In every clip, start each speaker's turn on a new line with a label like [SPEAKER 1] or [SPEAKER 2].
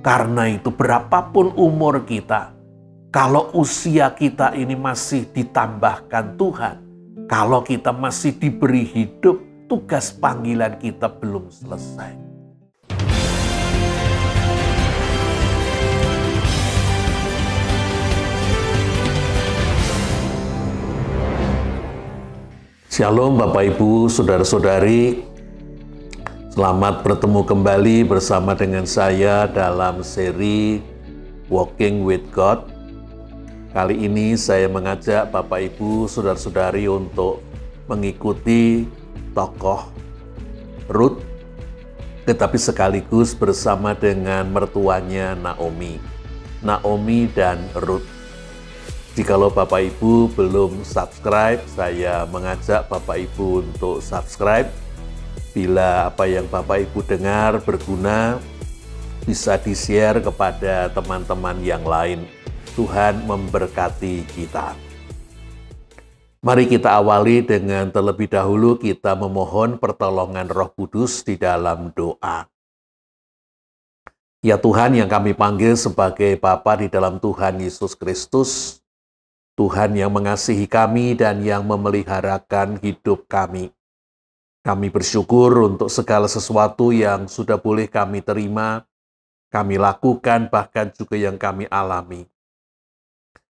[SPEAKER 1] Karena itu berapapun umur kita, kalau usia kita ini masih ditambahkan Tuhan, kalau kita masih diberi hidup, tugas panggilan kita belum selesai. Shalom Bapak Ibu, Saudara-saudari. Selamat bertemu kembali bersama dengan saya dalam seri Walking with God. Kali ini saya mengajak Bapak Ibu, Saudara-saudari untuk mengikuti tokoh Ruth, tetapi sekaligus bersama dengan mertuanya Naomi dan Ruth. Jikalau Bapak Ibu belum subscribe, saya mengajak Bapak Ibu untuk subscribe. Bila apa yang Bapak Ibu dengar berguna, bisa di-share kepada teman-teman yang lain. Tuhan memberkati kita. Mari kita awali dengan terlebih dahulu kita memohon pertolongan Roh Kudus di dalam doa. Ya Tuhan yang kami panggil sebagai Bapa di dalam Tuhan Yesus Kristus, Tuhan yang mengasihi kami dan yang memeliharakan hidup kami. Kami bersyukur untuk segala sesuatu yang sudah boleh kami terima, kami lakukan, bahkan juga yang kami alami.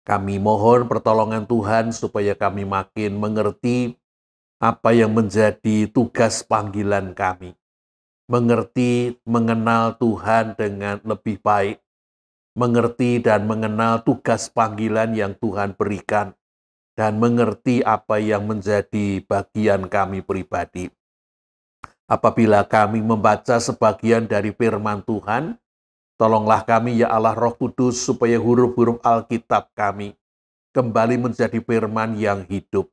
[SPEAKER 1] Kami mohon pertolongan Tuhan supaya kami makin mengerti apa yang menjadi tugas panggilan kami. Mengerti, mengenal Tuhan dengan lebih baik. Mengerti dan mengenal tugas panggilan yang Tuhan berikan. Dan mengerti apa yang menjadi bagian kami pribadi. Apabila kami membaca sebagian dari firman Tuhan, tolonglah kami ya Allah Roh Kudus supaya huruf-huruf Alkitab kami kembali menjadi firman yang hidup.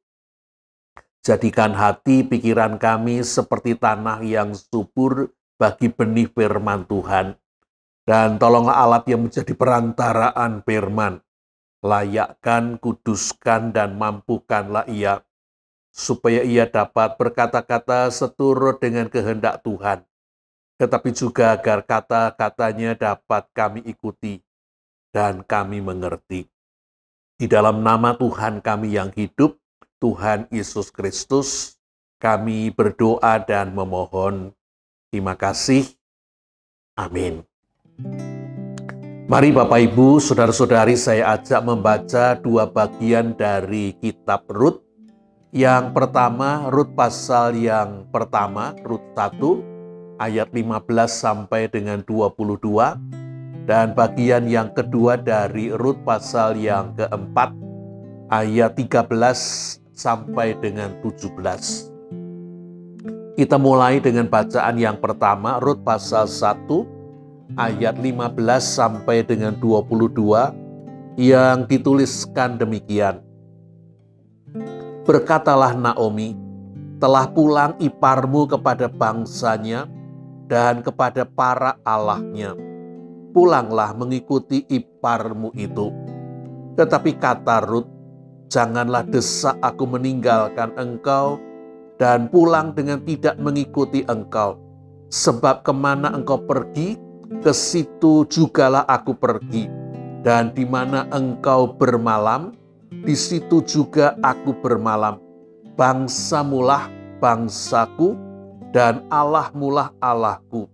[SPEAKER 1] Jadikan hati pikiran kami seperti tanah yang subur bagi benih firman Tuhan. Dan tolonglah alat yang menjadi perantaraan firman. Layakkan, kuduskan, dan mampukanlah ia, supaya ia dapat berkata-kata seturut dengan kehendak Tuhan, tetapi juga agar kata-katanya dapat kami ikuti dan kami mengerti. Di dalam nama Tuhan kami yang hidup, Tuhan Yesus Kristus, kami berdoa dan memohon. Terima kasih. Amin. Mari Bapak Ibu, Saudara-saudari, saya ajak membaca dua bagian dari kitab Rut. Yang pertama, Rut pasal yang pertama, Rut 1, ayat 15 sampai dengan 22. Dan bagian yang kedua dari Rut pasal yang keempat, ayat 13 sampai dengan 17. Kita mulai dengan bacaan yang pertama, Rut pasal 1, ayat 15 sampai dengan 22 yang dituliskan demikian. Berkatalah Naomi, telah pulang iparmu kepada bangsanya dan kepada para allahnya. Pulanglah mengikuti iparmu itu. Tetapi kata Rut, janganlah desak aku meninggalkan engkau dan pulang dengan tidak mengikuti engkau. Sebab kemana engkau pergi, ke situ jugalah aku pergi, dan di mana engkau bermalam, di situ juga aku bermalam. Bangsamulah bangsaku, dan Allahmulah Allahku.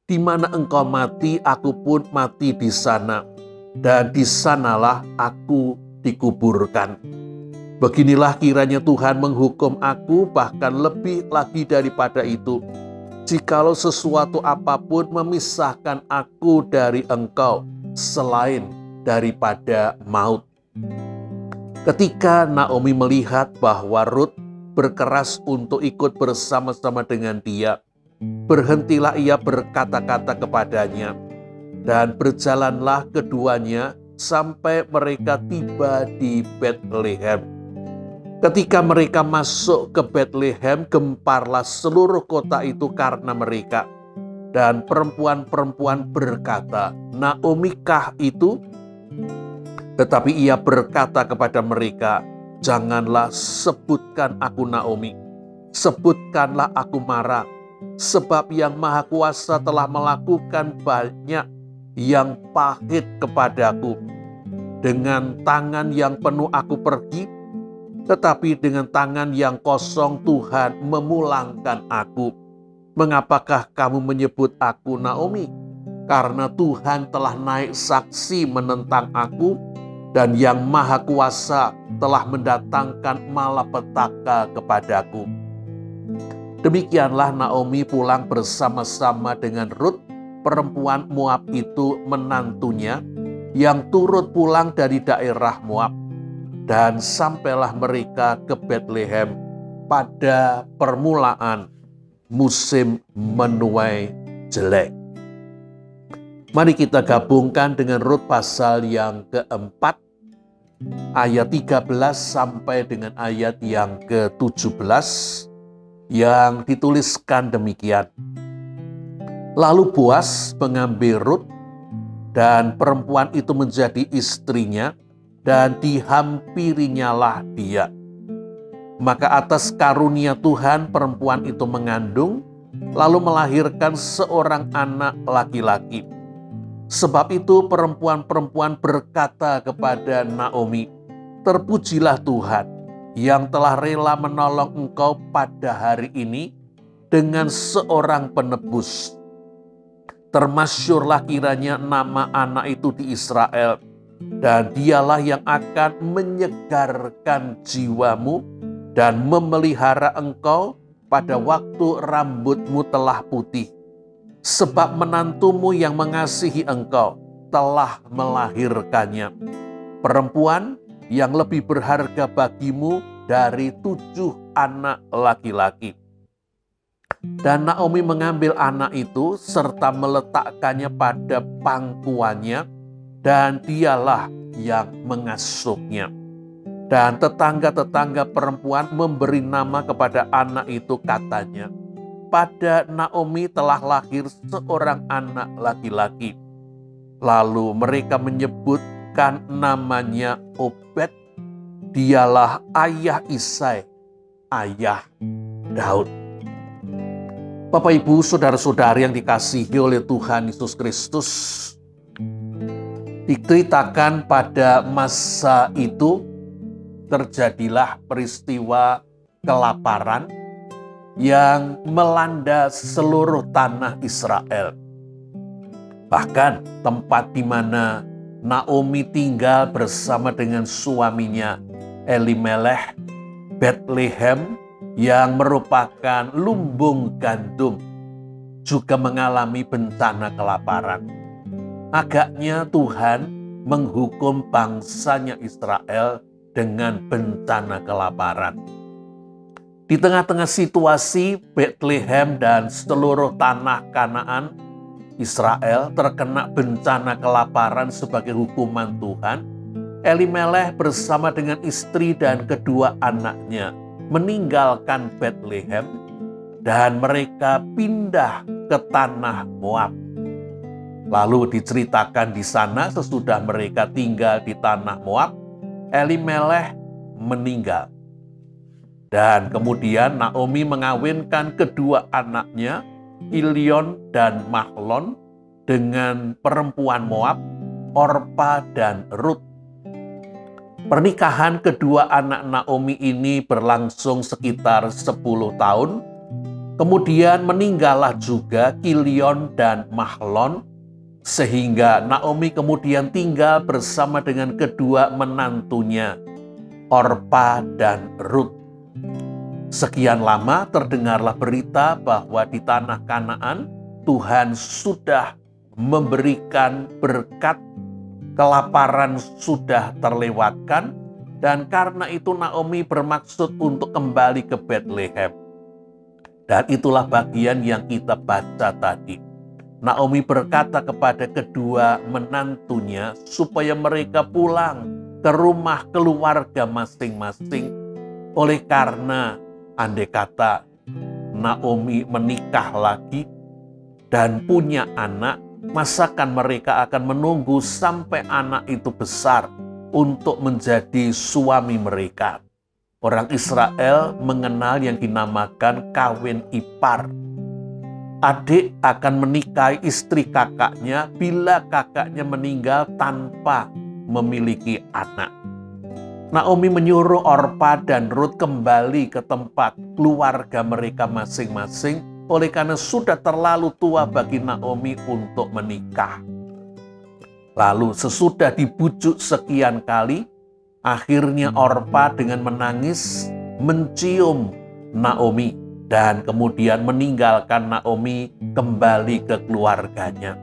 [SPEAKER 1] Di mana engkau mati, aku pun mati di sana, dan di sanalah aku dikuburkan. Beginilah kiranya Tuhan menghukum aku, bahkan lebih lagi daripada itu. Jikalau sesuatu apapun memisahkan aku dari engkau, selain daripada maut. Ketika Naomi melihat bahwa Rut berkeras untuk ikut bersama-sama dengan dia, berhentilah ia berkata-kata kepadanya, dan berjalanlah keduanya sampai mereka tiba di Betlehem. Ketika mereka masuk ke Betlehem, gemparlah seluruh kota itu karena mereka. Dan perempuan-perempuan berkata, Naomi kah itu? Tetapi ia berkata kepada mereka, janganlah sebutkan aku Naomi, sebutkanlah aku Mara, sebab Yang Maha Kuasa telah melakukan banyak yang pahit kepadaku. Dengan tangan yang penuh aku pergi, tetapi dengan tangan yang kosong Tuhan memulangkan aku. Mengapakah kamu menyebut aku Naomi? Karena Tuhan telah naik saksi menentang aku, dan Yang Maha Kuasa telah mendatangkan malapetaka kepadaku. Demikianlah Naomi pulang bersama-sama dengan Rut, perempuan Moab itu menantunya, yang turut pulang dari daerah Moab. Dan sampailah mereka ke Betlehem pada permulaan musim menuai jelek. Mari kita gabungkan dengan Rut pasal yang keempat, ayat 13 sampai dengan ayat yang ke-17, yang dituliskan demikian. Lalu Boas mengambil Rut, dan perempuan itu menjadi istrinya, dan dihampirinyalah dia. Maka atas karunia Tuhan perempuan itu mengandung, lalu melahirkan seorang anak laki-laki. Sebab itu perempuan-perempuan berkata kepada Naomi, "Terpujilah Tuhan yang telah rela menolong engkau pada hari ini dengan seorang penebus. Termasyurlah kiranya nama anak itu di Israel, dan dialah yang akan menyegarkan jiwamu dan memelihara engkau pada waktu rambutmu telah putih. Sebab menantumu yang mengasihi engkau telah melahirkannya, perempuan yang lebih berharga bagimu dari 7 anak laki-laki." Dan Naomi mengambil anak itu serta meletakkannya pada pangkuannya, dan dialah yang mengasuhnya. Dan tetangga-tetangga perempuan memberi nama kepada anak itu, katanya, "Pada Naomi telah lahir seorang anak laki-laki." Lalu mereka menyebutkan namanya Obed. Dialah ayah Isai, ayah Daud. Bapak, Ibu, saudara-saudari yang dikasihi oleh Tuhan Yesus Kristus, diceritakan pada masa itu terjadilah peristiwa kelaparan yang melanda seluruh tanah Israel. Bahkan tempat di mana Naomi tinggal bersama dengan suaminya Elimelech, Betlehem, yang merupakan lumbung gandum, juga mengalami bencana kelaparan. Agaknya Tuhan menghukum bangsanya Israel dengan bencana kelaparan. Di tengah-tengah situasi Betlehem dan seluruh tanah Kanaan, Israel terkena bencana kelaparan sebagai hukuman Tuhan, Elimelech bersama dengan istri dan kedua anaknya meninggalkan Betlehem, dan mereka pindah ke tanah Moab. Lalu diceritakan di sana sesudah mereka tinggal di tanah Moab, Elimelech meninggal. Dan kemudian Naomi mengawinkan kedua anaknya, Kilion dan Mahlon, dengan perempuan Moab, Orpa dan Rut. Pernikahan kedua anak Naomi ini berlangsung sekitar 10 tahun. Kemudian meninggallah juga Kilion dan Mahlon, sehingga Naomi kemudian tinggal bersama dengan kedua menantunya, Orpa dan Rut. Sekian lama terdengarlah berita bahwa di tanah Kanaan Tuhan sudah memberikan berkat, kelaparan sudah terlewatkan, dan karena itu Naomi bermaksud untuk kembali ke Betlehem. Dan itulah bagian yang kita baca tadi. Naomi berkata kepada kedua menantunya supaya mereka pulang ke rumah keluarga masing-masing. Oleh karena andai kata Naomi menikah lagi dan punya anak, masakan mereka akan menunggu sampai anak itu besar untuk menjadi suami mereka. Orang Israel mengenal yang dinamakan kawin ipar. adik akan menikahi istri kakaknya bila kakaknya meninggal tanpa memiliki anak. Naomi menyuruh Orpa dan Rut kembali ke tempat keluarga mereka masing-masing, oleh karena sudah terlalu tua bagi Naomi untuk menikah. Lalu sesudah dibujuk sekian kali, akhirnya Orpa dengan menangis mencium Naomi dan kemudian meninggalkan Naomi kembali ke keluarganya.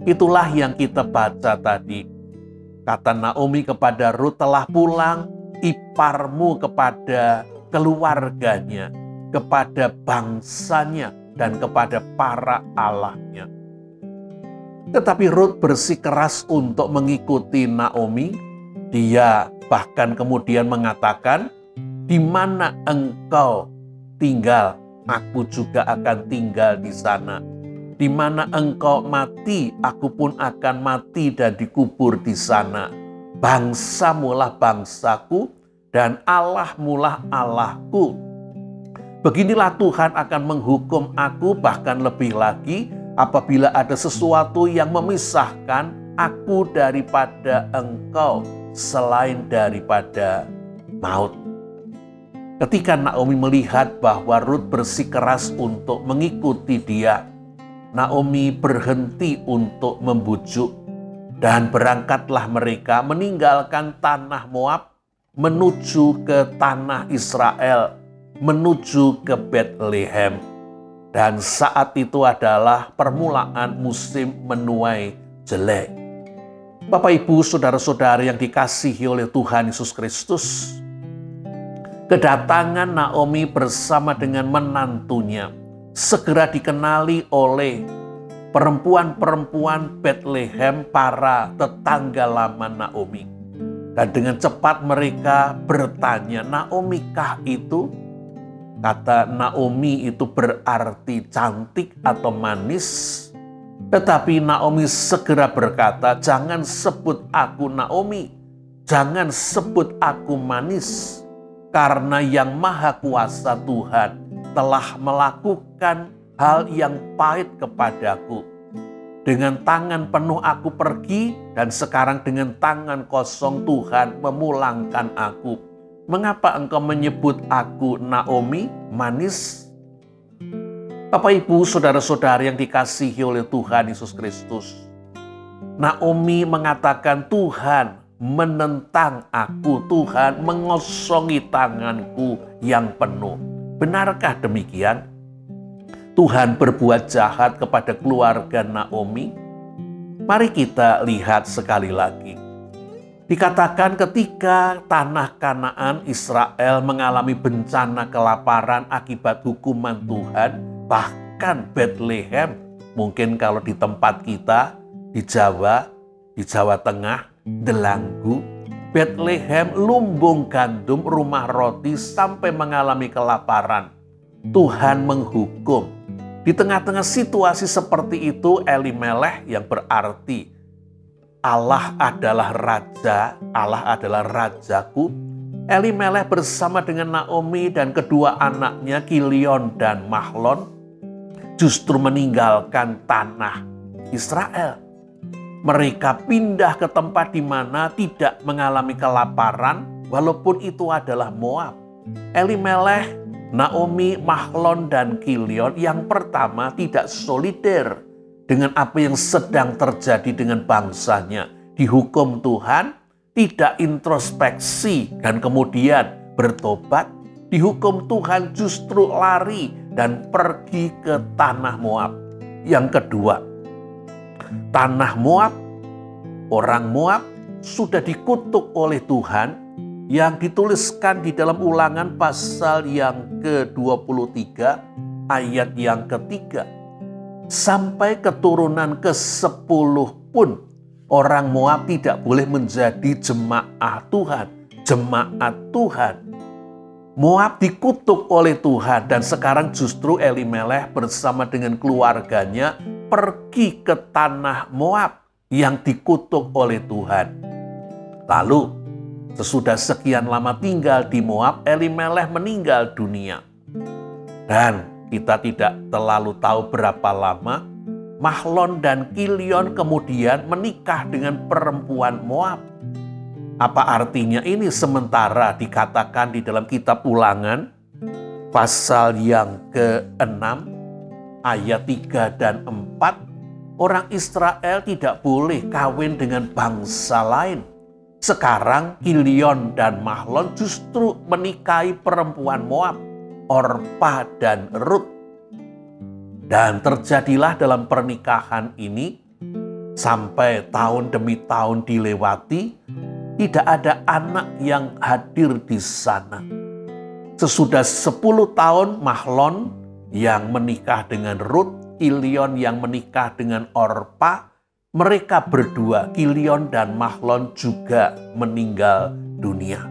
[SPEAKER 1] Itulah yang kita baca tadi. Kata Naomi kepada Rut, telah pulang iparmu kepada keluarganya, kepada bangsanya, dan kepada para allahnya. Tetapi Rut bersikeras untuk mengikuti Naomi. Dia bahkan kemudian mengatakan, di mana engkau tinggal, aku juga akan tinggal di sana. Di mana engkau mati, aku pun akan mati dan dikubur di sana. Bangsamulah bangsaku, dan Allahmulah Allahku. Beginilah Tuhan akan menghukum aku, bahkan lebih lagi, apabila ada sesuatu yang memisahkan aku daripada engkau, selain daripada maut. Ketika Naomi melihat bahwa Rut bersikeras untuk mengikuti dia, Naomi berhenti untuk membujuk, dan berangkatlah mereka meninggalkan tanah Moab menuju ke tanah Israel, menuju ke Bethlehem. Dan saat itu adalah permulaan musim menuai jelek. Bapak, Ibu, saudara-saudara yang dikasihi oleh Tuhan Yesus Kristus, kedatangan Naomi bersama dengan menantunya segera dikenali oleh perempuan-perempuan Bethlehem, para tetangga lama Naomi. Dan dengan cepat mereka bertanya, Naomi kah itu? Kata Naomi itu berarti cantik atau manis. Tetapi Naomi segera berkata, jangan sebut aku Naomi, jangan sebut aku manis, karena yang Maha Kuasa Tuhan telah melakukan hal yang pahit kepadaku. Dengan tangan penuh aku pergi, dan sekarang dengan tangan kosong Tuhan memulangkan aku. Mengapa engkau menyebut aku Naomi, manis? Bapak, Ibu, saudara-saudara yang dikasihi oleh Tuhan Yesus Kristus, Naomi mengatakan, Tuhan menentang aku, Tuhan mengosongi tanganku yang penuh. Benarkah demikian? Tuhan berbuat jahat kepada keluarga Naomi? Mari kita lihat sekali lagi. Dikatakan ketika tanah Kanaan Israel mengalami bencana kelaparan akibat hukuman Tuhan, bahkan Bethlehem, mungkin kalau di tempat kita, di Jawa Tengah, Delanggu, Bethlehem, lumbung gandum, rumah roti, sampai mengalami kelaparan. Tuhan menghukum. Di tengah-tengah situasi seperti itu, Elimelech, yang berarti Allah adalah raja, Allah adalah rajaku. Elimelech bersama dengan Naomi dan kedua anaknya Kilion dan Mahlon justru meninggalkan tanah Israel. Mereka pindah ke tempat di mana tidak mengalami kelaparan, walaupun itu adalah Moab. Elimelech, Naomi, Mahlon, dan Kilion yang pertama tidak solider dengan apa yang sedang terjadi dengan bangsanya. Dihukum Tuhan, tidak introspeksi dan kemudian bertobat. Dihukum Tuhan justru lari dan pergi ke tanah Moab. Yang kedua, tanah Moab, orang Moab sudah dikutuk oleh Tuhan, yang dituliskan di dalam Ulangan pasal yang ke-23 ayat yang ketiga. Sampai keturunan ke-10 pun orang Moab tidak boleh menjadi jemaah Tuhan. Jemaat Tuhan. Moab dikutuk oleh Tuhan, dan sekarang justru Elimelech bersama dengan keluarganya pergi ke tanah Moab yang dikutuk oleh Tuhan. Lalu sesudah sekian lama tinggal di Moab, Elimelech meninggal dunia. Dan kita tidak terlalu tahu berapa lama, Mahlon dan Kilion kemudian menikah dengan perempuan Moab. Apa artinya ini? Sementara dikatakan di dalam kitab Ulangan, pasal yang ke-6, ayat 3 dan 4, orang Israel tidak boleh kawin dengan bangsa lain. Sekarang Kilion dan Mahlon justru menikahi perempuan Moab, Orpa dan Rut. Dan terjadilah dalam pernikahan ini, sampai tahun demi tahun dilewati, tidak ada anak yang hadir di sana. Sesudah 10 tahun Mahlon yang menikah dengan Rut, Kilion yang menikah dengan Orpa, mereka berdua, Kilion dan Mahlon, juga meninggal dunia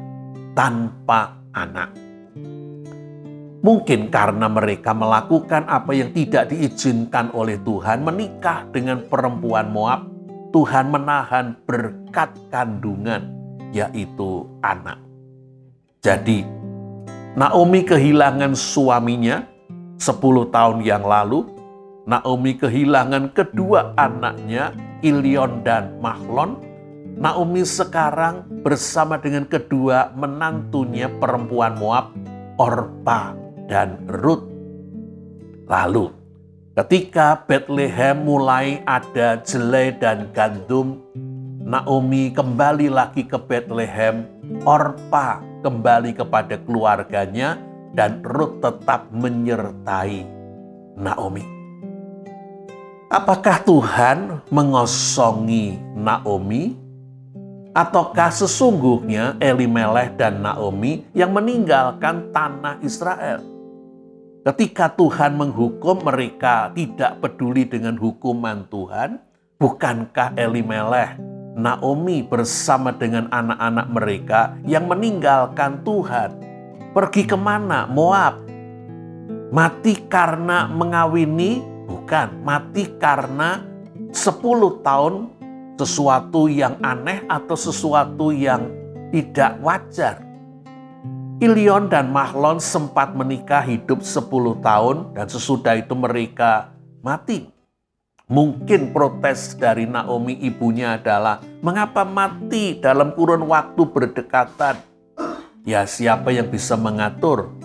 [SPEAKER 1] tanpa anak. Mungkin karena mereka melakukan apa yang tidak diizinkan oleh Tuhan, menikah dengan perempuan Moab, Tuhan menahan berkat kandungan, yaitu anak. Jadi, Naomi kehilangan suaminya 10 tahun yang lalu. Naomi kehilangan kedua anaknya, Kilion dan Mahlon. Naomi sekarang bersama dengan kedua menantunya perempuan Moab, Orpa dan Rut. Lalu, ketika Bethlehem mulai ada jelai dan gandum, Naomi kembali lagi ke Bethlehem, Orpa kembali kepada keluarganya, dan Rut tetap menyertai Naomi. Apakah Tuhan mengosongi Naomi? Ataukah sesungguhnya Elimelech dan Naomi yang meninggalkan tanah Israel? Ketika Tuhan menghukum, mereka tidak peduli dengan hukuman Tuhan. Bukankah Elimelech, Naomi bersama dengan anak-anak mereka yang meninggalkan Tuhan? Pergi kemana? Moab. Mati karena mengawini? Bukan, mati karena 10 tahun sesuatu yang aneh atau sesuatu yang tidak wajar. Kilion dan Mahlon sempat menikah hidup 10 tahun dan sesudah itu mereka mati. Mungkin protes dari Naomi ibunya adalah, mengapa mati dalam kurun waktu berdekatan? Ya, siapa yang bisa mengatur?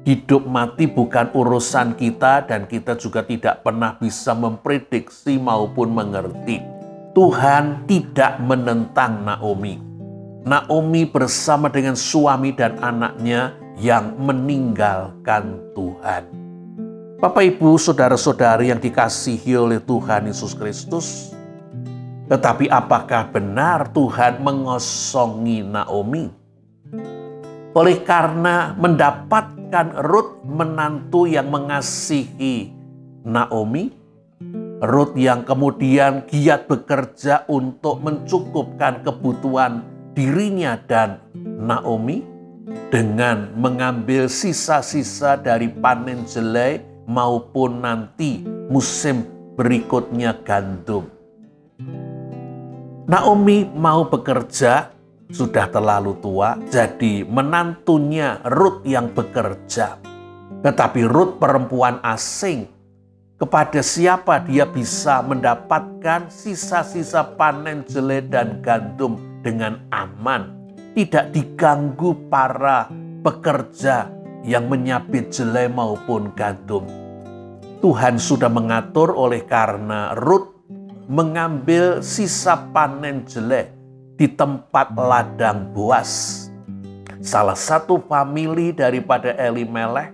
[SPEAKER 1] Hidup mati bukan urusan kita dan kita juga tidak pernah bisa memprediksi maupun mengerti. Tuhan tidak menentang Naomi. Naomi bersama dengan suami dan anaknya yang meninggalkan Tuhan. Bapak, Ibu, saudara-saudari yang dikasihi oleh Tuhan Yesus Kristus, tetapi apakah benar Tuhan mengosongi Naomi? Oleh karena mendapatkan Rut, menantu yang mengasihi Naomi, Rut yang kemudian giat bekerja untuk mencukupkan kebutuhan dirinya dan Naomi dengan mengambil sisa-sisa dari panen jelai maupun nanti musim berikutnya gandum. Naomi mau bekerja, sudah terlalu tua, jadi menantunya Rut yang bekerja. Tetapi Rut perempuan asing, kepada siapa dia bisa mendapatkan sisa-sisa panen jelai dan gandum dengan aman, tidak diganggu para pekerja yang menyabit jelai maupun gandum. Tuhan sudah mengatur oleh karena Rut mengambil sisa panen jelai di tempat ladang Boas, salah satu famili daripada Elimelech,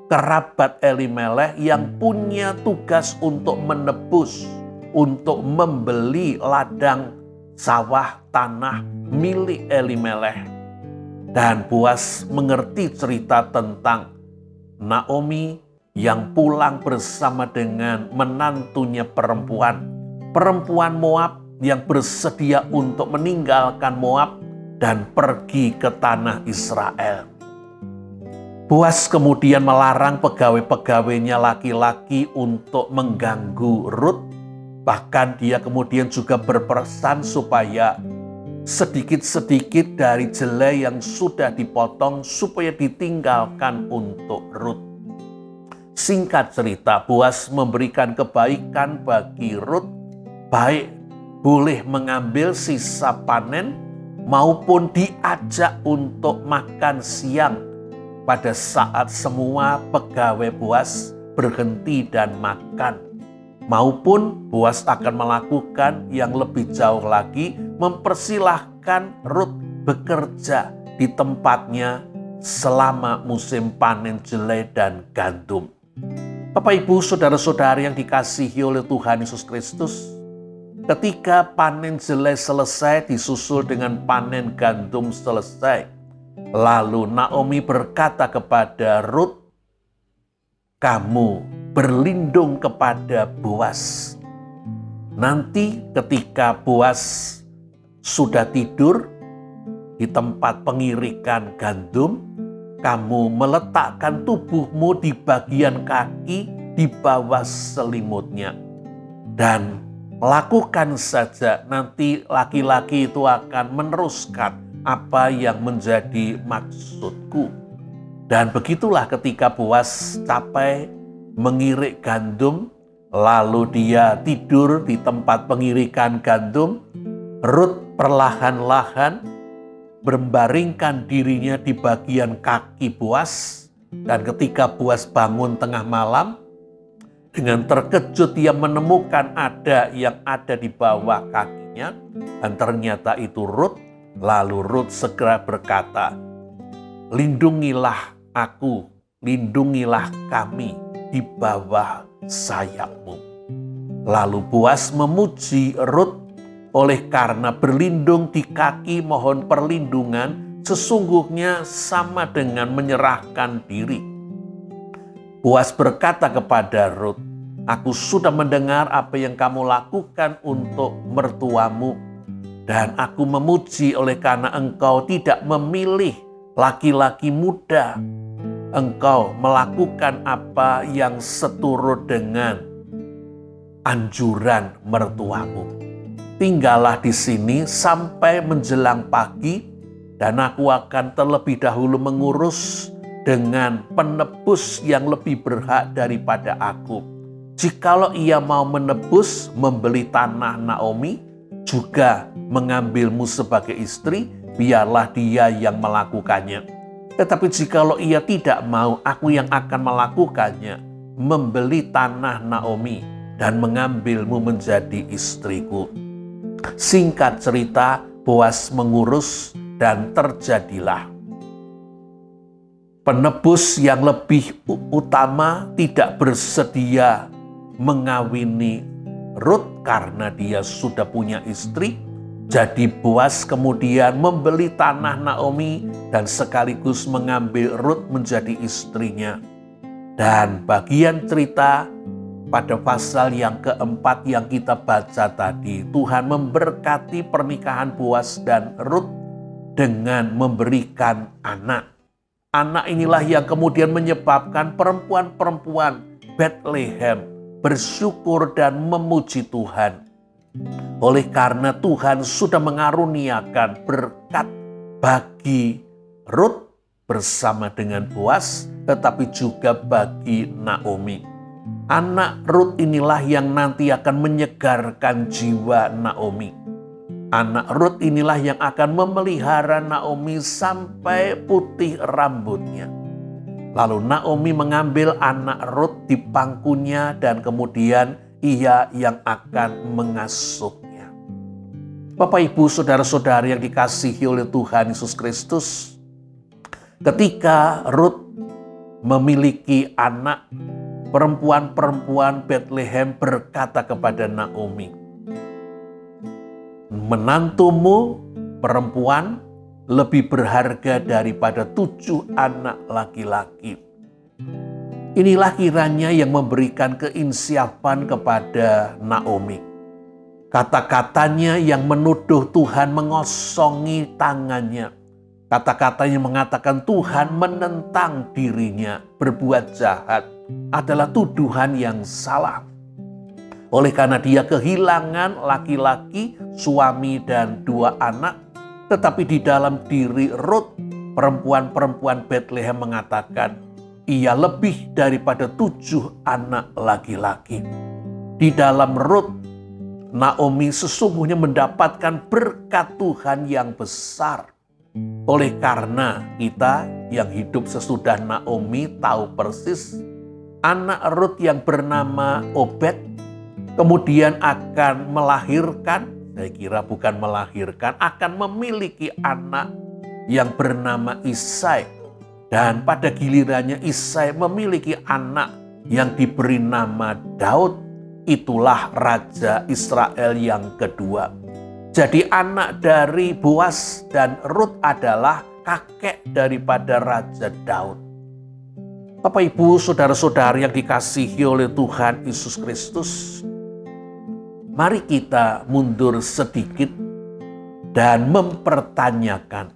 [SPEAKER 1] kerabat Elimelech yang punya tugas untuk menebus, untuk membeli ladang sawah tanah milik Elimelech. Dan Boas mengerti cerita tentang Naomi yang pulang bersama dengan menantunya perempuan Moab yang bersedia untuk meninggalkan Moab dan pergi ke tanah Israel. Boas kemudian melarang pegawai-pegawainya laki-laki untuk mengganggu Rut. Bahkan dia kemudian juga berpesan supaya sedikit-sedikit dari jelai yang sudah dipotong supaya ditinggalkan untuk Rut. Singkat cerita, Boas memberikan kebaikan bagi Rut, baik boleh mengambil sisa panen maupun diajak untuk makan siang pada saat semua pegawai Boas berhenti dan makan. Maupun Boas akan melakukan yang lebih jauh lagi, mempersilahkan Rut bekerja di tempatnya selama musim panen jelai dan gandum. Bapak, Ibu, saudara-saudari yang dikasihi oleh Tuhan Yesus Kristus, ketika panen jelai selesai disusul dengan panen gandum selesai, lalu Naomi berkata kepada Rut, "Kamu berlindung kepada Boas. Nanti ketika Boas sudah tidur di tempat pengirikan gandum, kamu meletakkan tubuhmu di bagian kaki di bawah selimutnya. Dan lakukan saja, nanti laki-laki itu akan meneruskan apa yang menjadi maksudku." Dan begitulah ketika Boas capek mengirik gandum, lalu dia tidur di tempat pengirikan gandum, Rut perlahan-lahan membaringkan dirinya di bagian kaki Boas. Dan ketika Boas bangun tengah malam, dengan terkejut dia menemukan ada yang ada di bawah kakinya, dan ternyata itu Rut. Lalu Rut segera berkata, "Lindungilah aku, lindungilah kami di bawah sayapmu." Lalu Boas memuji Rut, oleh karena berlindung di kaki mohon perlindungan, sesungguhnya sama dengan menyerahkan diri. Boas berkata kepada Rut, "Aku sudah mendengar apa yang kamu lakukan untuk mertuamu, dan aku memuji oleh karena engkau tidak memilih laki-laki muda. Engkau melakukan apa yang seturut dengan anjuran mertuamu. Tinggallah di sini sampai menjelang pagi, dan aku akan terlebih dahulu mengurus dengan penebus yang lebih berhak daripada aku. Jikalau ia mau menebus, membeli tanah Naomi, juga mengambilmu sebagai istri, biarlah dia yang melakukannya. Tetapi jikalau ia tidak mau, aku yang akan melakukannya, membeli tanah Naomi dan mengambilmu menjadi istriku." Singkat cerita, Boas mengurus dan terjadilah penebus yang lebih utama tidak bersedia mengawini Rut karena dia sudah punya istri. Jadi Boas kemudian membeli tanah Naomi dan sekaligus mengambil Rut menjadi istrinya. Dan bagian cerita pada pasal yang keempat yang kita baca tadi, Tuhan memberkati pernikahan Boas dan Rut dengan memberikan anak. Anak inilah yang kemudian menyebabkan perempuan-perempuan Bethlehem bersyukur dan memuji Tuhan. Oleh karena Tuhan sudah mengaruniakan berkat bagi Rut bersama dengan Boas, tetapi juga bagi Naomi. Anak Rut inilah yang nanti akan menyegarkan jiwa Naomi. Anak Rut inilah yang akan memelihara Naomi sampai putih rambutnya. Lalu Naomi mengambil anak Rut di pangkunya dan kemudian ia yang akan mengasuhnya. Bapak, Ibu, saudara-saudari yang dikasihi oleh Tuhan Yesus Kristus, ketika Rut memiliki anak, perempuan-perempuan Bethlehem berkata kepada Naomi, "Menantumu perempuan lebih berharga daripada 7 anak laki-laki." Inilah kiranya yang memberikan keinsiapan kepada Naomi. Kata-katanya yang menuduh Tuhan mengosongi tangannya. Kata-katanya mengatakan Tuhan menentang dirinya berbuat jahat adalah tuduhan yang salah. Oleh karena dia kehilangan laki-laki, suami dan 2 anak, tetapi di dalam diri Rut, perempuan-perempuan Bethlehem mengatakan, ia lebih daripada 7 anak laki-laki. Di dalam Rut, Naomi sesungguhnya mendapatkan berkat Tuhan yang besar. Oleh karena kita yang hidup sesudah Naomi tahu persis, anak Rut yang bernama Obed kemudian akan melahirkan, saya kira bukan melahirkan, akan memiliki anak yang bernama Isai. Dan pada gilirannya Isai memiliki anak yang diberi nama Daud. Itulah Raja Israel yang kedua. Jadi anak dari Boas dan Rut adalah kakek daripada Raja Daud. Bapak, Ibu, saudara-saudari yang dikasihi oleh Tuhan Yesus Kristus, mari kita mundur sedikit dan mempertanyakan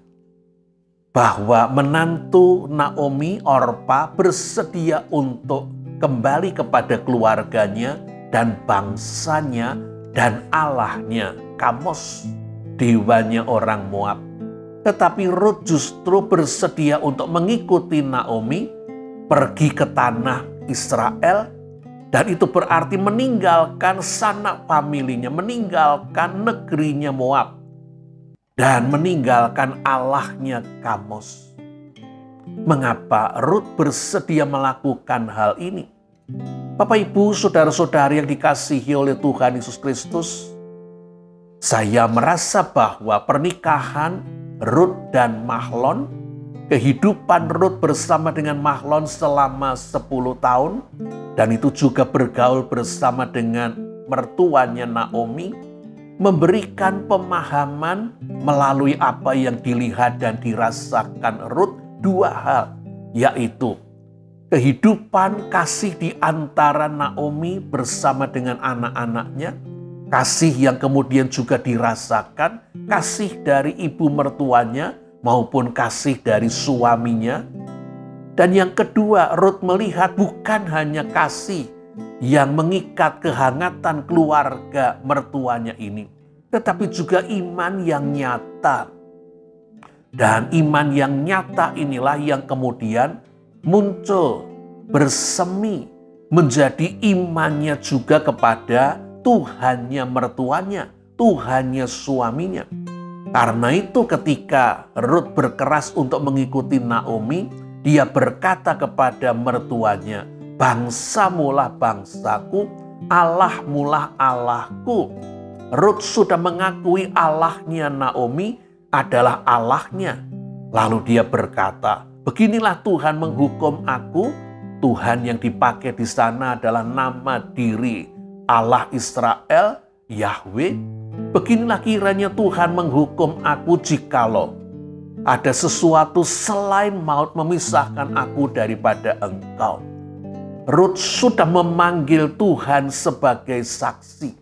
[SPEAKER 1] bahwa menantu Naomi, Orpa, bersedia untuk kembali kepada keluarganya dan bangsanya dan Allahnya, Kamos, dewanya orang Moab. Tetapi Rut justru bersedia untuk mengikuti Naomi pergi ke tanah Israel, dan itu berarti meninggalkan sanak familinya, meninggalkan negerinya Moab, dan meninggalkan Allahnya, Kamos. Mengapa Rut bersedia melakukan hal ini? Bapak, Ibu, saudara-saudari yang dikasihi oleh Tuhan Yesus Kristus, saya merasa bahwa pernikahan Rut dan Mahlon, kehidupan Rut bersama dengan Mahlon selama 10 tahun, dan itu juga bergaul bersama dengan mertuanya Naomi, memberikan pemahaman melalui apa yang dilihat dan dirasakan Rut 2 hal, yaitu kehidupan kasih di antara Naomi bersama dengan anak-anaknya, kasih yang kemudian juga dirasakan, kasih dari ibu mertuanya maupun kasih dari suaminya. Dan yang kedua, Rut melihat bukan hanya kasih yang mengikat kehangatan keluarga mertuanya ini, tetapi juga iman yang nyata. Dan iman yang nyata inilah yang kemudian muncul, bersemi, menjadi imannya juga kepada Tuhannya mertuanya, Tuhannya suaminya. Karena itu ketika Rut berkeras untuk mengikuti Naomi, dia berkata kepada mertuanya, "Bangsamulah bangsaku, Allahmulah Allahku." Rut sudah mengakui Allahnya Naomi adalah Allahnya. Lalu dia berkata, "Beginilah Tuhan menghukum aku." Tuhan yang dipakai di sana adalah nama diri Allah Israel, Yahweh. "Beginilah kiranya Tuhan menghukum aku jikalau ada sesuatu selain maut memisahkan aku daripada engkau." Rut sudah memanggil Tuhan sebagai saksi.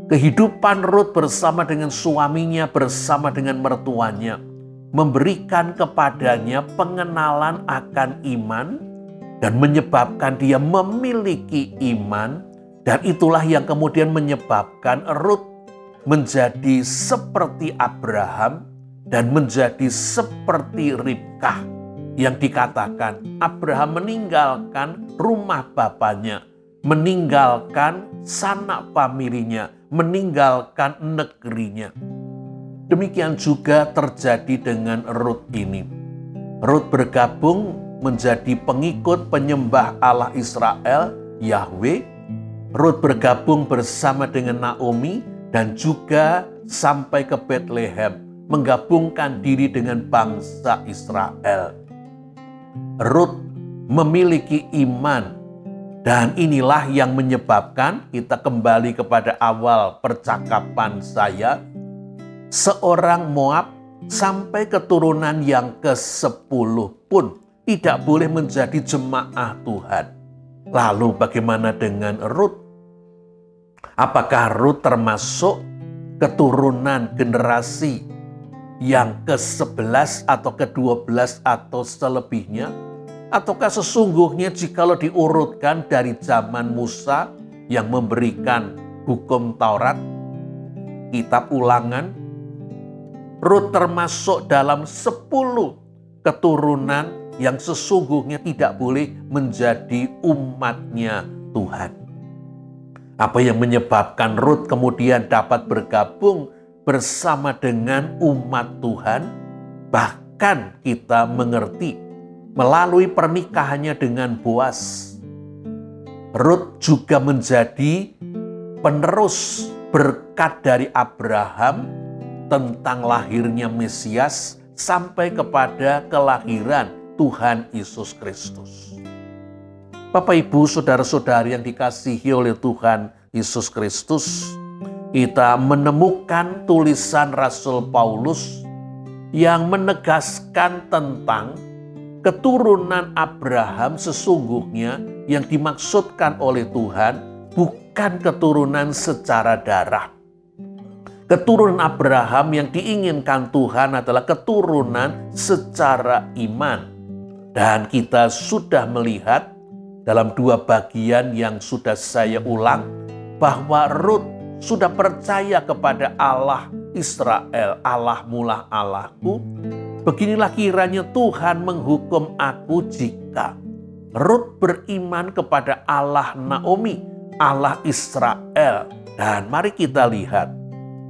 [SPEAKER 1] Kehidupan Rut bersama dengan suaminya, bersama dengan mertuanya, memberikan kepadanya pengenalan akan iman dan menyebabkan dia memiliki iman. Dan itulah yang kemudian menyebabkan Rut menjadi seperti Abraham dan menjadi seperti Ribkah, yang dikatakan Abraham meninggalkan rumah bapaknya, meninggalkan sanak familinya, meninggalkan negerinya. Demikian juga terjadi dengan Rut ini. Rut bergabung menjadi pengikut penyembah Allah Israel, Yahweh. Rut bergabung bersama dengan Naomi dan juga sampai ke Bethlehem, menggabungkan diri dengan bangsa Israel. Rut memiliki iman, dan inilah yang menyebabkan kita kembali kepada awal percakapan saya. Seorang Moab sampai keturunan yang ke-10 pun tidak boleh menjadi jemaah Tuhan. Lalu bagaimana dengan Rut? Apakah Rut termasuk keturunan generasi yang ke-11 atau ke-12 atau selebihnya? Ataukah sesungguhnya jikalau diurutkan dari zaman Musa yang memberikan hukum Taurat, kitab Ulangan, Rut termasuk dalam 10 keturunan yang sesungguhnya tidak boleh menjadi umatnya Tuhan. Apa yang menyebabkan Rut kemudian dapat bergabung bersama dengan umat Tuhan? Bahkan kita mengerti melalui pernikahannya dengan Boas, Rut juga menjadi penerus berkat dari Abraham tentang lahirnya Mesias sampai kepada kelahiran Tuhan Yesus Kristus. Bapak, Ibu, saudara-saudari yang dikasihi oleh Tuhan Yesus Kristus, kita menemukan tulisan Rasul Paulus yang menegaskan tentang keturunan Abraham sesungguhnya yang dimaksudkan oleh Tuhan bukan keturunan secara darah. Keturunan Abraham yang diinginkan Tuhan adalah keturunan secara iman. Dan kita sudah melihat dalam dua bagian yang sudah saya ulang bahwa Rut sudah percaya kepada Allah Israel, Allahmu lah Allahku. Beginilah kiranya Tuhan menghukum aku jika Rut beriman kepada Allah Naomi, Allah Israel. Dan mari kita lihat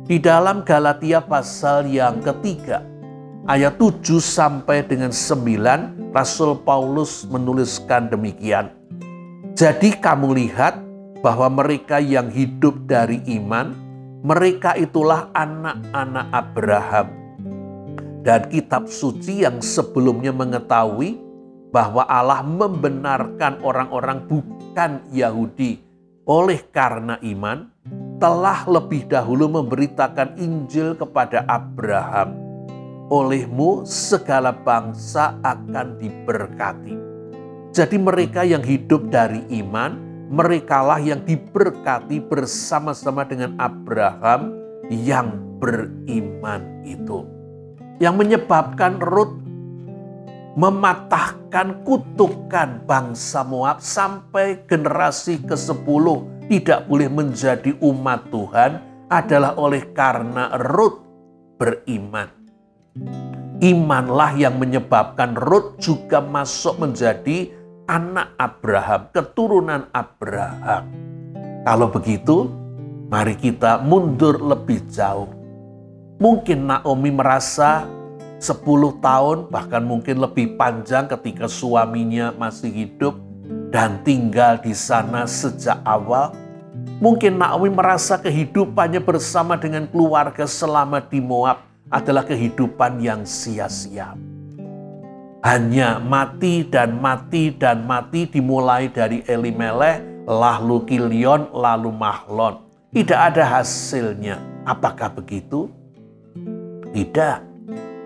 [SPEAKER 1] di dalam Galatia pasal yang ketiga, ayat 7 sampai dengan 9, Rasul Paulus menuliskan demikian. Jadi kamu lihat bahwa mereka yang hidup dari iman, mereka itulah anak-anak Abraham. Dan kitab suci yang sebelumnya mengetahui bahwa Allah membenarkan orang-orang bukan Yahudi oleh karena iman, telah lebih dahulu memberitakan Injil kepada Abraham. Olehmu segala bangsa akan diberkati. Jadi mereka yang hidup dari iman, merekalah yang diberkati bersama-sama dengan Abraham yang beriman itu. Yang menyebabkan Rut mematahkan kutukan bangsa Moab sampai generasi ke-10 tidak boleh menjadi umat Tuhan adalah oleh karena Rut beriman. Imanlah yang menyebabkan Rut juga masuk menjadi anak Abraham, keturunan Abraham. Kalau begitu, mari kita mundur lebih jauh. Mungkin Naomi merasa 10 tahun, bahkan mungkin lebih panjang ketika suaminya masih hidup dan tinggal di sana sejak awal. Mungkin Naomi merasa kehidupannya bersama dengan keluarga selama di Moab adalah kehidupan yang sia-sia. Hanya mati dan mati dan mati dimulai dari Elimelech, lalu Kilion, lalu Mahlon. Tidak ada hasilnya. Apakah begitu? Tidak.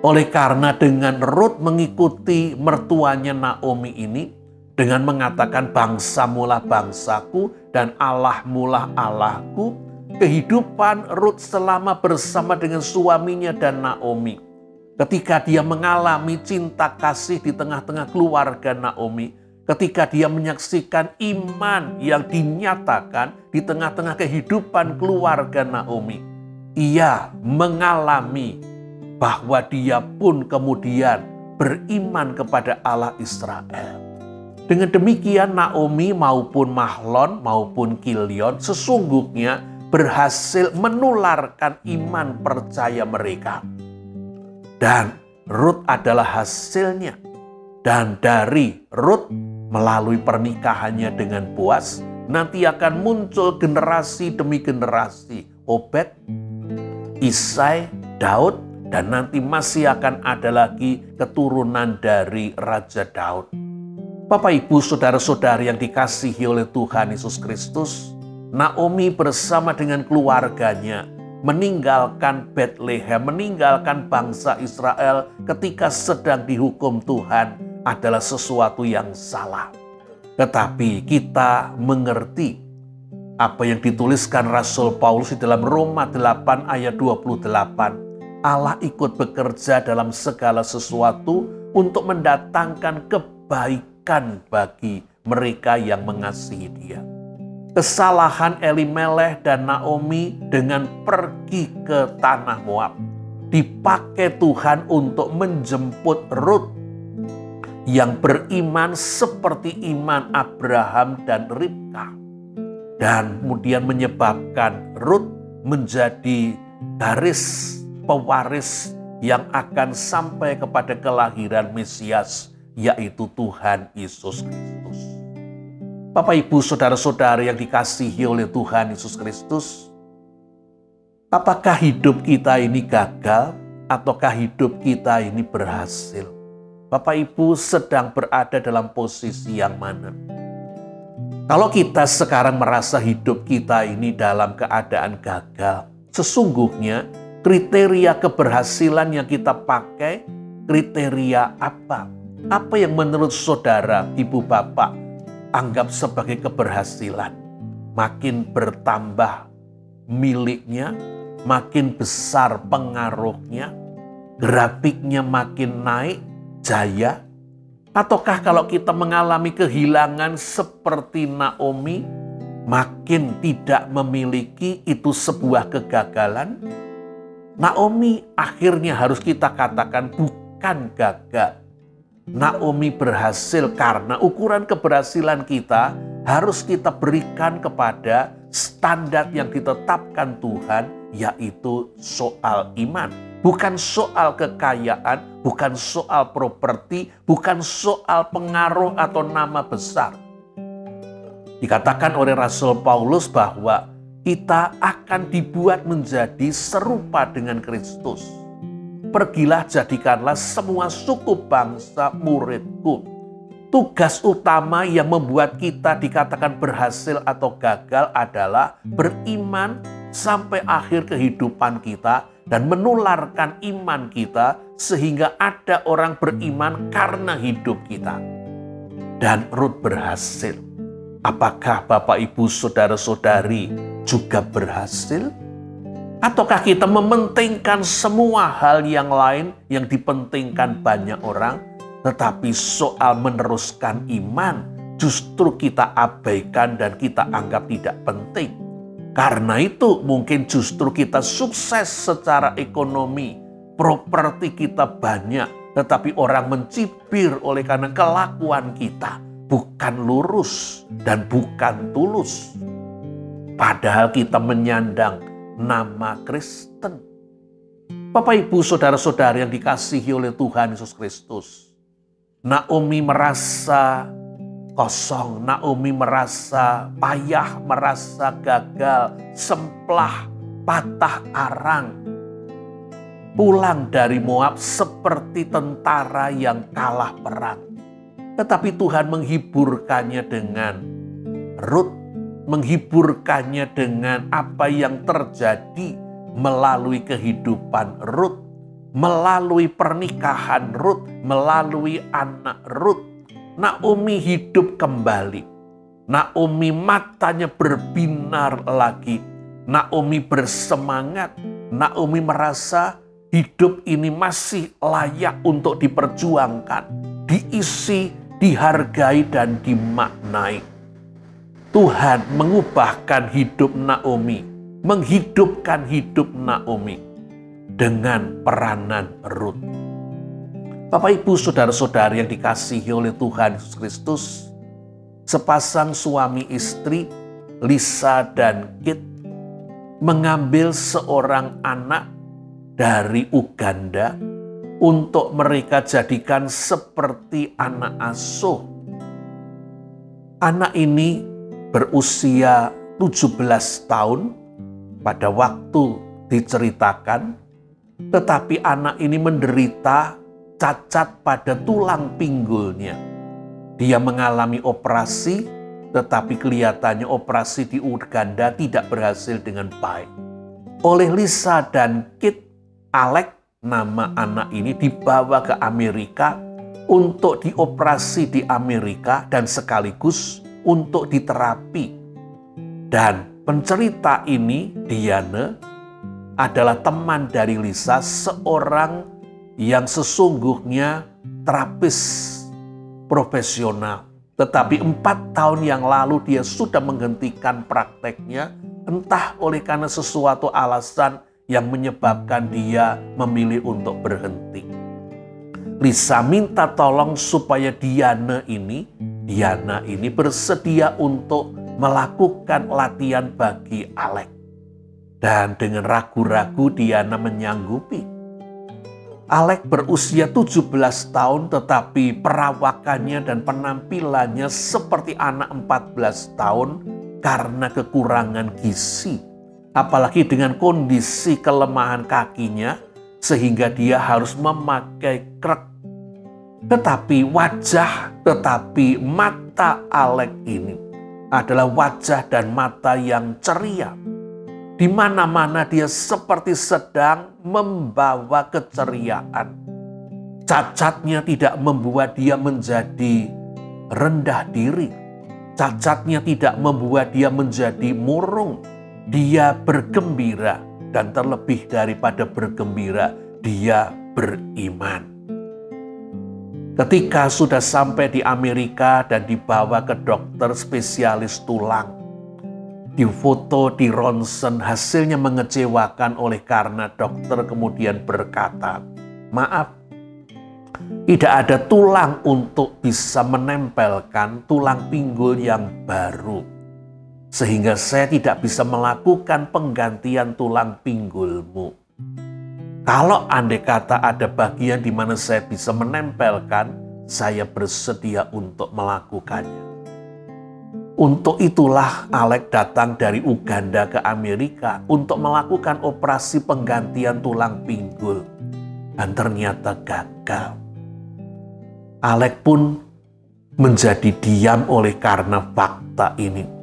[SPEAKER 1] Oleh karena dengan Rut mengikuti mertuanya Naomi ini, dengan mengatakan bangsamu lah bangsaku dan Allahmu lah Allahku, kehidupan Rut selama bersama dengan suaminya dan Naomi, ketika dia mengalami cinta kasih di tengah-tengah keluarga Naomi, ketika dia menyaksikan iman yang dinyatakan di tengah-tengah kehidupan keluarga Naomi, ia mengalami bahwa dia pun kemudian beriman kepada Allah Israel. Dengan demikian Naomi maupun Mahlon maupun Kilion sesungguhnya berhasil menularkan iman percaya mereka. Dan Rut adalah hasilnya. Dan dari Rut melalui pernikahannya dengan Boas, nanti akan muncul generasi demi generasi. Obed, Isai, Daud, dan nanti masih akan ada lagi keturunan dari Raja Daud. Bapak, Ibu, saudara-saudari yang dikasihi oleh Tuhan Yesus Kristus, Naomi bersama dengan keluarganya meninggalkan Bethlehem, meninggalkan bangsa Israel ketika sedang dihukum Tuhan adalah sesuatu yang salah. Tetapi kita mengerti apa yang dituliskan Rasul Paulus di dalam Roma 8 ayat 28. Allah ikut bekerja dalam segala sesuatu untuk mendatangkan kebaikan bagi mereka yang mengasihi Dia. Kesalahan Elimelech dan Naomi dengan pergi ke tanah Moab dipakai Tuhan untuk menjemput Rut yang beriman seperti iman Abraham dan Ribka. Dan kemudian menyebabkan Rut menjadi garis pewaris yang akan sampai kepada kelahiran Mesias, yaitu Tuhan Yesus Kristus. Bapak, Ibu, saudara-saudara yang dikasihi oleh Tuhan Yesus Kristus, apakah hidup kita ini gagal ataukah hidup kita ini berhasil? Bapak, Ibu sedang berada dalam posisi yang mana? Kalau kita sekarang merasa hidup kita ini dalam keadaan gagal, sesungguhnya kriteria keberhasilan yang kita pakai, kriteria apa? Apa yang menurut saudara, ibu, bapak anggap sebagai keberhasilan? Makin bertambah miliknya, makin besar pengaruhnya, grafiknya makin naik, jaya? Ataukah kalau kita mengalami kehilangan seperti Naomi, makin tidak memiliki, itu sebuah kegagalan? Naomi akhirnya harus kita katakan bukan gagal. Naomi berhasil karena ukuran keberhasilan kita harus kita berikan kepada standar yang ditetapkan Tuhan, yaitu soal iman. Bukan soal kekayaan, bukan soal properti, bukan soal pengaruh atau nama besar. Dikatakan oleh Rasul Paulus bahwa kita akan dibuat menjadi serupa dengan Kristus. Pergilah, jadikanlah semua suku bangsa muridku. Tugas utama yang membuat kita dikatakan berhasil atau gagal adalah beriman sampai akhir kehidupan kita dan menularkan iman kita sehingga ada orang beriman karena hidup kita. Dan Rut berhasil. Apakah Bapak, Ibu, saudara-saudari juga berhasil? Ataukah kita mementingkan semua hal yang lain yang dipentingkan banyak orang, tetapi soal meneruskan iman justru kita abaikan dan kita anggap tidak penting? Karena itu mungkin justru kita sukses secara ekonomi, properti kita banyak, tetapi orang mencibir oleh karena kelakuan kita bukan lurus dan bukan tulus. Padahal kita menyandang nama Kristen. Bapak, Ibu, saudara-saudara yang dikasihi oleh Tuhan Yesus Kristus, Naomi merasa kosong, Naomi merasa payah, merasa gagal, semplah, patah arang. Pulang dari Moab seperti tentara yang kalah perang. Tetapi Tuhan menghiburkannya dengan Rut, menghiburkannya dengan apa yang terjadi melalui kehidupan Rut, melalui pernikahan Rut, melalui anak Rut. Naomi hidup kembali. Naomi matanya berbinar lagi. Naomi bersemangat. Naomi merasa hidup ini masih layak untuk diperjuangkan, diisi, dihargai, dan dimaknai. Tuhan mengubahkan hidup Naomi, menghidupkan hidup Naomi dengan peranan Rut. Bapak, Ibu, saudara-saudari yang dikasihi oleh Tuhan Yesus Kristus, sepasang suami istri, Lisa dan Kit, mengambil seorang anak dari Uganda untuk mereka jadikan seperti anak asuh. Anak ini berusia 17 tahun pada waktu diceritakan, tetapi anak ini menderita cacat pada tulang pinggulnya. Dia mengalami operasi, tetapi kelihatannya operasi di Uganda tidak berhasil dengan baik. Oleh Lisa dan Kit, Alex, nama anak ini dibawa ke Amerika untuk dioperasi di Amerika dan sekaligus untuk diterapi. Dan pencerita ini, Diana, adalah teman dari Lisa, seorang yang sesungguhnya terapis profesional. Tetapi 4 tahun yang lalu dia sudah menghentikan prakteknya, entah oleh karena sesuatu alasan yang menyebabkan dia memilih untuk berhenti. Lisa minta tolong supaya Diana ini bersedia untuk melakukan latihan bagi Alex. Dan dengan ragu-ragu Diana menyanggupi. Alex berusia 17 tahun tetapi perawakannya dan penampilannya seperti anak 14 tahun karena kekurangan gizi. Apalagi dengan kondisi kelemahan kakinya sehingga dia harus memakai krek. Tetapi mata Alex ini adalah wajah dan mata yang ceria. Di mana-mana dia seperti sedang membawa keceriaan. Cacatnya tidak membuat dia menjadi rendah diri. Cacatnya tidak membuat dia menjadi murung. Dia bergembira dan terlebih daripada bergembira, dia beriman. Ketika sudah sampai di Amerika dan dibawa ke dokter spesialis tulang, difoto, di ronsen, hasilnya mengecewakan oleh karena dokter kemudian berkata, maaf, tidak ada tulang untuk bisa menempelkan tulang pinggul yang baru. Sehingga saya tidak bisa melakukan penggantian tulang pinggulmu. Kalau andai kata ada bagian di mana saya bisa menempelkan, saya bersedia untuk melakukannya. Untuk itulah Alex datang dari Uganda ke Amerika untuk melakukan operasi penggantian tulang pinggul. Dan ternyata gagal. Alex pun menjadi diam oleh karena fakta ini.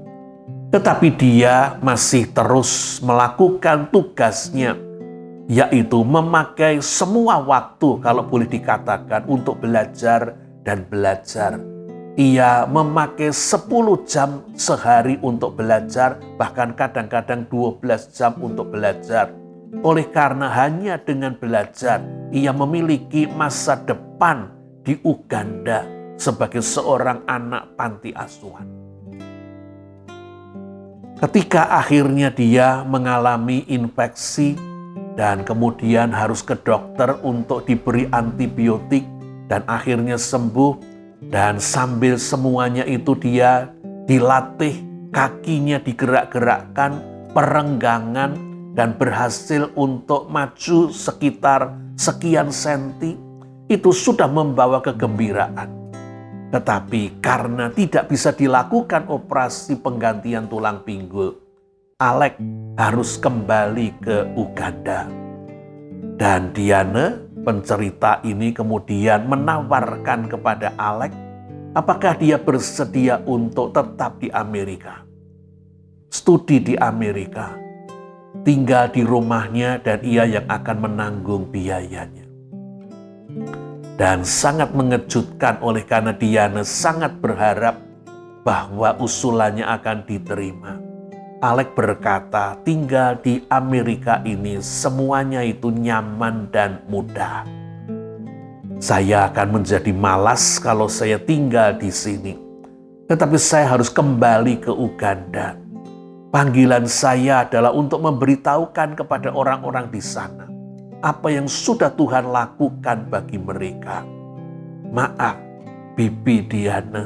[SPEAKER 1] Tetapi dia masih terus melakukan tugasnya, yaitu memakai semua waktu, kalau boleh dikatakan, untuk belajar dan belajar. Ia memakai 10 jam sehari untuk belajar, bahkan kadang-kadang 12 jam untuk belajar. Oleh karena hanya dengan belajar, ia memiliki masa depan di Uganda sebagai seorang anak panti asuhan. Ketika akhirnya dia mengalami infeksi dan kemudian harus ke dokter untuk diberi antibiotik dan akhirnya sembuh, dan sambil semuanya itu dia dilatih, kakinya digerak-gerakkan, perenggangan, dan berhasil untuk maju sekitar sekian senti, itu sudah membawa kegembiraan. Tetapi karena tidak bisa dilakukan operasi penggantian tulang pinggul, Alex harus kembali ke Uganda. Dan Diana, pencerita ini, kemudian menawarkan kepada Alex apakah dia bersedia untuk tetap di Amerika, studi di Amerika, tinggal di rumahnya, dan ia yang akan menanggung biayanya. Dan sangat mengejutkan oleh karena Diana sangat berharap bahwa usulannya akan diterima. Alex berkata, tinggal di Amerika ini semuanya itu nyaman dan mudah. Saya akan menjadi malas kalau saya tinggal di sini. Tetapi saya harus kembali ke Uganda. Panggilan saya adalah untuk memberitahukan kepada orang-orang di sana apa yang sudah Tuhan lakukan bagi mereka. Maaf, Bibi Diana,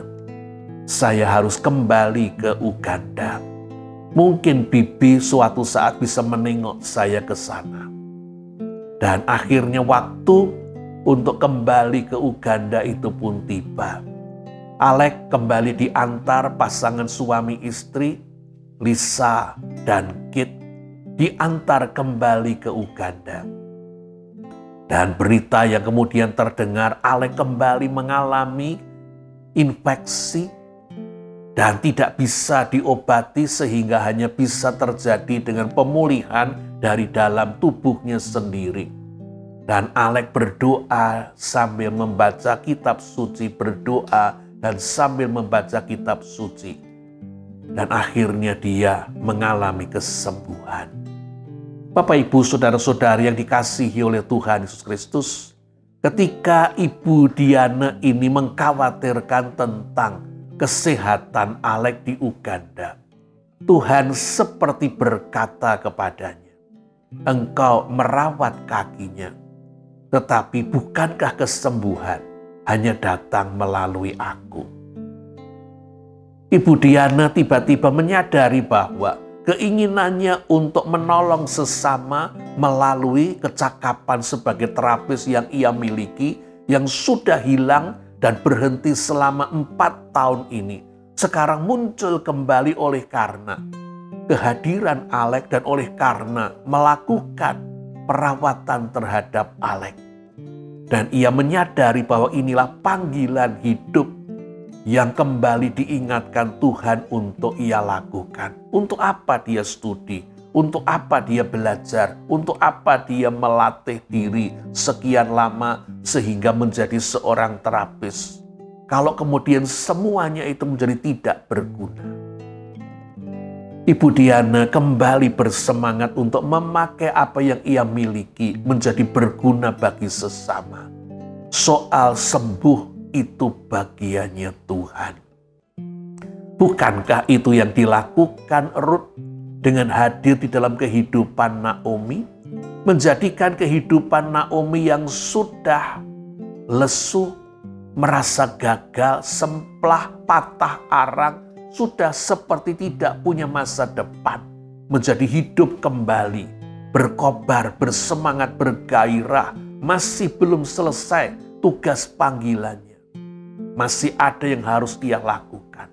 [SPEAKER 1] saya harus kembali ke Uganda. Mungkin Bibi suatu saat bisa menengok saya ke sana. Dan akhirnya waktu untuk kembali ke Uganda itu pun tiba. Alex kembali diantar pasangan suami istri, Lisa dan Kit, diantar kembali ke Uganda. Dan berita yang kemudian terdengar, Alex kembali mengalami infeksi dan tidak bisa diobati sehingga hanya bisa terjadi dengan pemulihan dari dalam tubuhnya sendiri. Dan Alex berdoa sambil membaca kitab suci, berdoa dan sambil membaca kitab suci. Dan akhirnya dia mengalami kesembuhan. Bapak, Ibu, saudara-saudari yang dikasihi oleh Tuhan Yesus Kristus, ketika Ibu Diana ini mengkhawatirkan tentang kesehatan Alex di Uganda, Tuhan seperti berkata kepadanya, engkau merawat kakinya, Tetapi bukankah kesembuhan hanya datang melalui aku? Ibu Diana tiba-tiba menyadari bahwa keinginannya untuk menolong sesama melalui kecakapan sebagai terapis yang ia miliki, yang sudah hilang dan berhenti selama 4 tahun ini, sekarang muncul kembali oleh karena kehadiran Alex dan oleh karena melakukan perawatan terhadap Alex. Dan ia menyadari bahwa inilah panggilan hidup yang kembali diingatkan Tuhan untuk ia lakukan. Untuk apa dia studi? Untuk apa dia belajar? Untuk apa dia melatih diri sekian lama sehingga menjadi seorang terapis? Kalau kemudian semuanya itu menjadi tidak berguna. Ibu Diana kembali bersemangat untuk memakai apa yang ia miliki menjadi berguna bagi sesama. Soal sembuh itu bagiannya Tuhan. Bukankah itu yang dilakukan Ruth dengan hadir di dalam kehidupan Naomi? Menjadikan kehidupan Naomi yang sudah lesu, merasa gagal, semplah, patah arang, sudah seperti tidak punya masa depan, menjadi hidup kembali, berkobar, bersemangat, bergairah, masih belum selesai tugas panggilannya. Masih ada yang harus dia lakukan.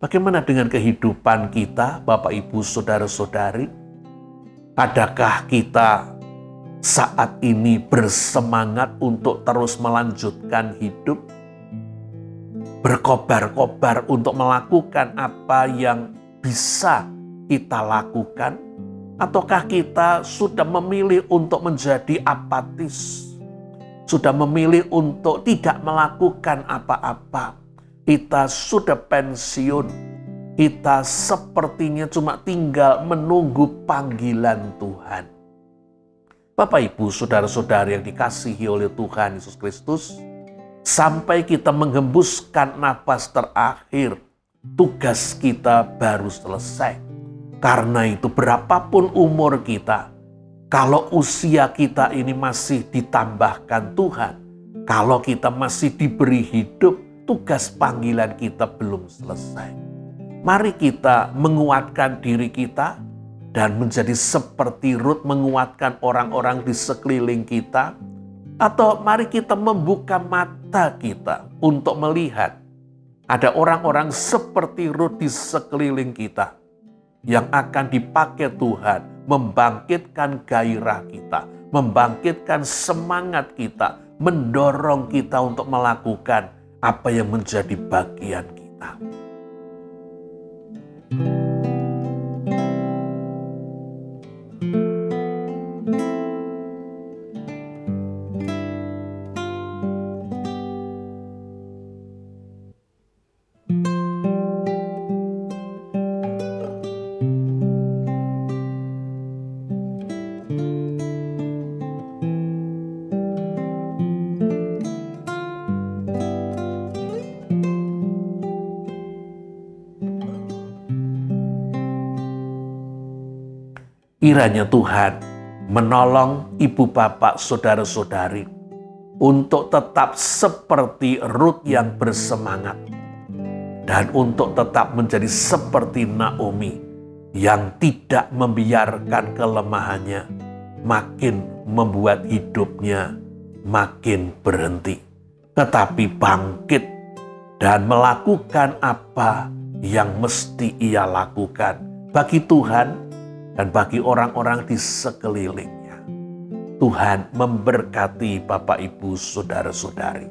[SPEAKER 1] Bagaimana dengan kehidupan kita, Bapak, Ibu, Saudara-saudari? Adakah kita saat ini bersemangat untuk terus melanjutkan hidup? Berkobar-kobar untuk melakukan apa yang bisa kita lakukan? Ataukah kita sudah memilih untuk menjadi apatis? Sudah memilih untuk tidak melakukan apa-apa. Kita sudah pensiun. Kita sepertinya cuma tinggal menunggu panggilan Tuhan. Bapak, Ibu, Saudara-saudari yang dikasihi oleh Tuhan Yesus Kristus, sampai kita menghembuskan napas terakhir, tugas kita baru selesai. Karena itu berapapun umur kita, kalau usia kita ini masih ditambahkan Tuhan, kalau kita masih diberi hidup, tugas panggilan kita belum selesai. Mari kita menguatkan diri kita dan menjadi seperti Ruth menguatkan orang-orang di sekeliling kita. Atau mari kita membuka mata kita untuk melihat ada orang-orang seperti Ruth di sekeliling kita yang akan dipakai Tuhan membangkitkan gairah kita, membangkitkan semangat kita, mendorong kita untuk melakukan apa yang menjadi bagian kita. Kiranya Tuhan menolong ibu bapak saudara-saudari untuk tetap seperti Ruth yang bersemangat dan untuk tetap menjadi seperti Naomi yang tidak membiarkan kelemahannya makin membuat hidupnya makin berhenti, tetapi bangkit dan melakukan apa yang mesti ia lakukan bagi Tuhan dan bagi orang-orang di sekelilingnya. Tuhan memberkati Bapak, Ibu, Saudara-saudari.